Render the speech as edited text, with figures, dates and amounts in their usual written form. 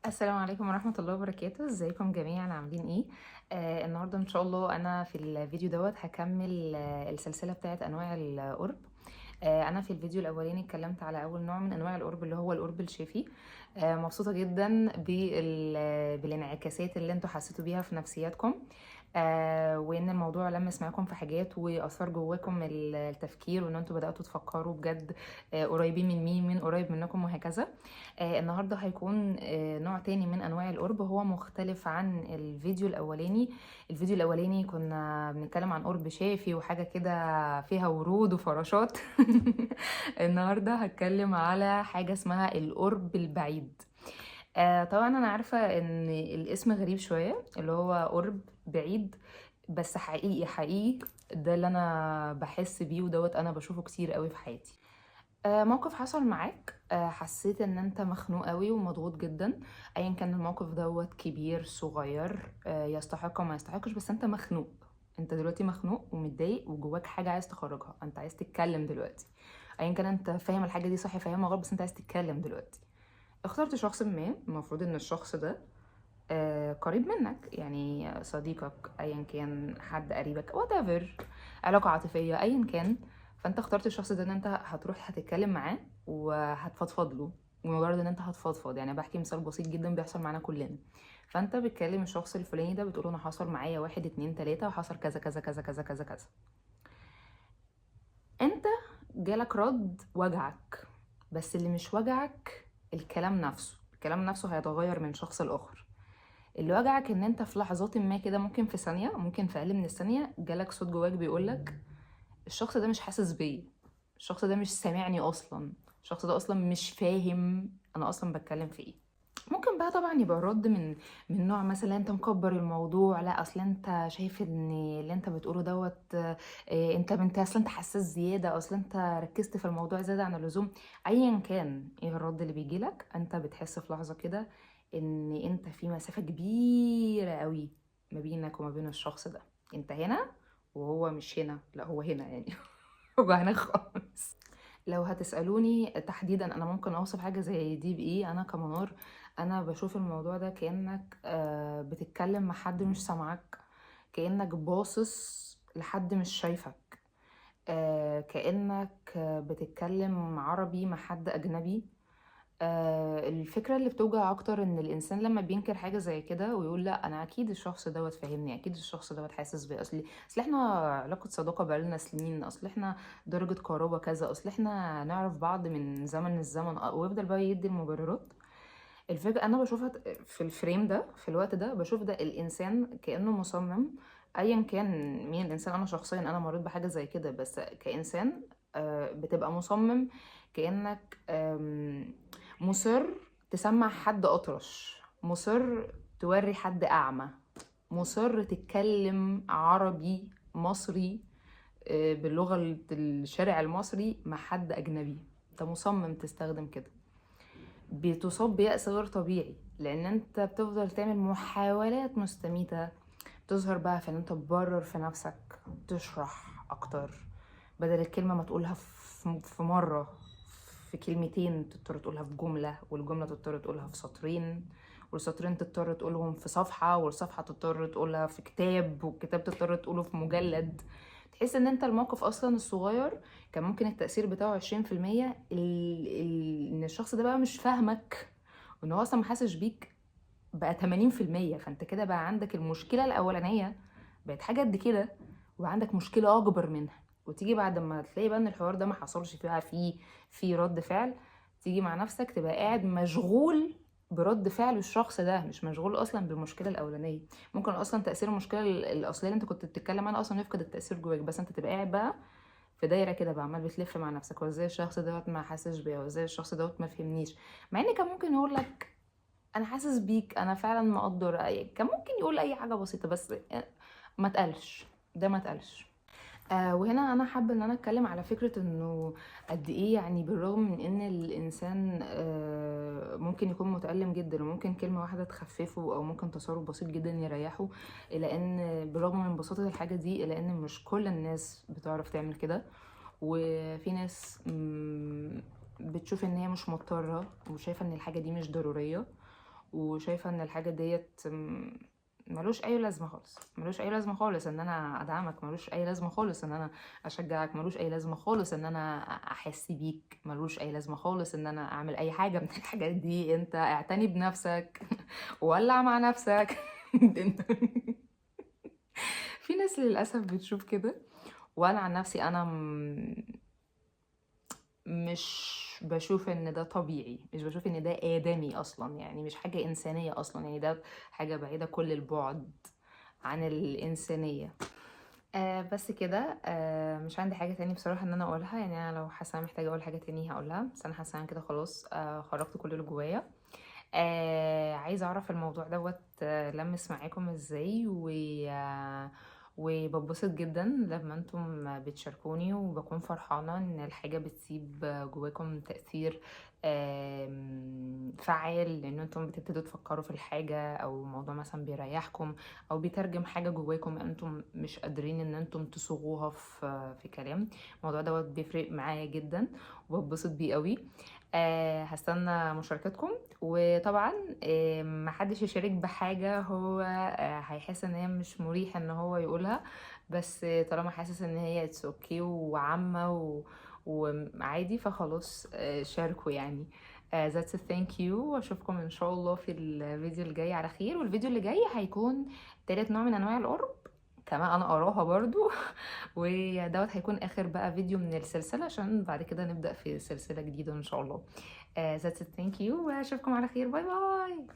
السلام عليكم ورحمة الله وبركاته، ازيكم جميعا عاملين ايه؟ النهاردة ان شاء الله انا في الفيديو دوت هكمل السلسلة بتاعت انواع القرب. انا في الفيديو الاولاني اتكلمت على اول نوع من انواع القرب اللي هو القرب الشافي. مبسوطة جدا بالانعكاسات اللي انتوا حسيتوا بيها في نفسياتكم. وان الموضوع لمس معاكم في حاجات واثار جواكم التفكير وان انتوا بدأتوا تفكروا بجد. قريبين من مين قريب منكم وهكذا. النهارده هيكون نوع تاني من انواع القرب، هو مختلف عن الفيديو الاولاني. الفيديو الاولاني كنا بنتكلم عن قرب شافي وحاجه كده فيها ورود وفراشات. النهارده هتكلم على حاجه اسمها القرب البعيد. طبعا انا عارفه ان الاسم غريب شويه، اللي هو قرب بعيد، بس حقيقي حقيقي ده اللي انا بحس بيه ودوت انا بشوفه كتير قوي في حياتي. موقف حصل معاك، حسيت ان انت مخنوق قوي ومضغوط جدا، ايا كان الموقف دوت كبير صغير، يستحق او ما يستحقش، بس انت مخنوق. انت دلوقتي مخنوق ومتضايق وجواك حاجة عايز تخرجها، انت عايز تتكلم دلوقتي. ايا كان انت فاهم الحاجة دي صح فاهمها غلط، بس انت عايز تتكلم دلوقتي. اخترت شخص ما، المفروض ان الشخص ده قريب منك، يعني صديقك، ايا كان حد قريبك whatever، علاقة عاطفية ايا كان. فانت اخترت الشخص ده ان انت هتروح هتتكلم معاه وهتفضفض له. ومجرد ان انت هتفضفض، يعني بحكي مثال بسيط جدا بيحصل معانا كلنا. فانت بتكلم الشخص الفلاني ده بتقول انا حصل معايا واحد اتنين تلاتة وحصل كذا كذا كذا كذا كذا كذا. انت جالك رد وجعك، بس اللي مش وجعك الكلام نفسه. الكلام نفسه هيتغير من شخص لآخر. اللي وجعك ان انت في لحظات ما كده، ممكن في ثانية، ممكن في اقل من الثانية، جالك صوت جواك بيقولك الشخص ده مش حاسس بيا، الشخص ده مش سامعني اصلا، الشخص ده اصلا مش فاهم انا اصلا بتكلم في ايه. ممكن بقى طبعا يبقى الرد من نوع مثلا انت مكبر الموضوع، لا اصل انت شايف ان اللي انت بتقوله دوت، انت اصلا انت حساس زياده، اصلا انت ركزت في الموضوع زياده عن اللزوم. ايا كان ايه الرد اللي بيجيلك، انت بتحس في لحظه كده ان انت في مسافه كبيره قوي ما بينك وما بين الشخص ده. انت هنا وهو مش هنا، لا هو هنا يعني. هو هنا خالص. لو هتسألوني تحديدا انا ممكن اوصف حاجة زي دي بايه، انا كمنار انا بشوف الموضوع ده كأنك بتتكلم مع حد مش سامعك، كأنك باصص لحد مش شايفك، كأنك بتتكلم عربي مع حد اجنبي. الفكرة اللي بتوجع اكتر ان الانسان لما بينكر حاجة زي كده ويقول لا انا اكيد الشخص دوت فاهمني، اكيد الشخص دوت حاسس بي، اصل احنا علاقة صداقة بقالنا سنين، اصل احنا درجة قرابة كذا، اصل احنا نعرف بعض من زمن الزمن، ويفضل بقى يدي المبررات. الفكرة انا بشوفها في الفريم ده، في الوقت ده بشوف ده الانسان كأنه مصمم. ايا كان مين الانسان، انا شخصيا انا مريت بحاجة زي كده، بس كإنسان بتبقى مصمم كأنك مصر تسمع حد أطرش، مصر توري حد أعمى، مصر تتكلم عربي مصري باللغة الشارع المصري مع حد أجنبي. انت مصمم تستخدم كده، بتصاب بيأس غير طبيعي، لأن انت بتفضل تعمل محاولات مستميتة. تظهر بقى في ان انت تبرر في نفسك، تشرح أكتر، بدل الكلمة ما تقولها في مرة، في كلمتين تضطر تقولها في جملة، والجملة تضطر تقولها في سطرين، والسطرين تضطر تقولهم في صفحة، والصفحة تضطر تقولها في كتاب، والكتاب تضطر تقوله في مجلد. تحس ان انت الموقف اصلا الصغير كان ممكن التأثير بتاعه 20%، ان الشخص ده بقى مش فاهمك، وان هو اصلا محاسش بيك بقى 80%. فانت كده بقى عندك المشكلة الأولانية بقت حاجة قد كده، وعندك مشكلة أكبر منها. وتيجي بعد ما تلاقي بقى ان الحوار ده ما حصلش فيها في رد فعل، تيجي مع نفسك تبقى قاعد مشغول برد فعل الشخص ده، مش مشغول اصلا بالمشكله الاولانيه. ممكن اصلا تاثير المشكله الاصليه اللي انت كنت بتتكلم عنها اصلا يفقد التاثير جواك، بس انت تبقى قاعد بقى في دايره كده بقى عمال بتلف مع نفسك، وازاي الشخص دوت ما حاسس بيا، وازاي الشخص دوت ما فهمنيش. مع ان كان ممكن يقول لك انا حاسس بيك، انا فعلا مقدر، كان ممكن يقول اي حاجه بسيطه، بس ما تقلش، ده ما تقلش. وهنا انا حابه ان انا اتكلم على فكره انه قد ايه، يعني بالرغم من ان الانسان ممكن يكون متألم جدا، وممكن كلمه واحده تخففه، او ممكن تصرف بسيط جدا يريحه، الا ان بالرغم من بساطه الحاجه دي، الا ان مش كل الناس بتعرف تعمل كده. وفي ناس بتشوف ان هي مش مضطره، وشايفه ان الحاجه دي مش ضروريه، وشايفة ان الحاجة ديت ملوش اي لازمة خالص، ملوش اي لازمة خالص ان انا ادعمك، ملوش اي لازمة خالص ان انا اشجعك، ملوش اي لازمة خالص ان انا احس بيك، ملوش اي لازمة خالص ان انا اعمل اي حاجة من الحاجات دي. انت اعتني بنفسك ولع مع نفسك. في ناس للأسف بتشوف كده، وانا عن نفسي انا مش بشوف ان ده طبيعي، مش بشوف ان ده آدمي اصلا، يعني مش حاجة انسانية اصلا، يعني ده حاجة بعيدة كل البعد عن الإنسانية. بس كده. مش عندي حاجة تاني بصراحة ان انا اقولها، يعني انا لو حاسة محتاجة اقول حاجة تاني هقولها، بس انا حاسة ان كده خلاص خرجت كل اللي جوايا. عايزة اعرف الموضوع دوت لمس معاكم ازاي، وببسط جدا لما انتم بتشاركوني، وبكون فرحانة ان الحاجة بتسيب جواكم تأثير فعال، لان انتم بتبتدوا تفكروا في الحاجة، او الموضوع مثلا بيريحكم، او بيترجم حاجة جواكم انتم مش قادرين ان انتم تصوغوها في كلام. الموضوع دوت بيفرق معايا جدا، وببسط بيه قوي. هستنى مشاركتكم. وطبعا محدش يشارك بحاجة هو هيحس ان هي مش مريح ان هو يقولها، بس طالما حاسس ان هي اتس اوكي وعامة وعادي، فخلاص شاركوا يعني. that's it, thank you، واشوفكم ان شاء الله في الفيديو الجاي على خير. والفيديو اللي جاي هيكون تالت نوع من انواع القرب، كمان انا اراها برضو. ودوت هيكون اخر بقى فيديو من السلسلة، عشان بعد كده نبدأ في سلسلة جديدة ان شاء الله. that's it, thank you، واشوفكم على خير، باي باي.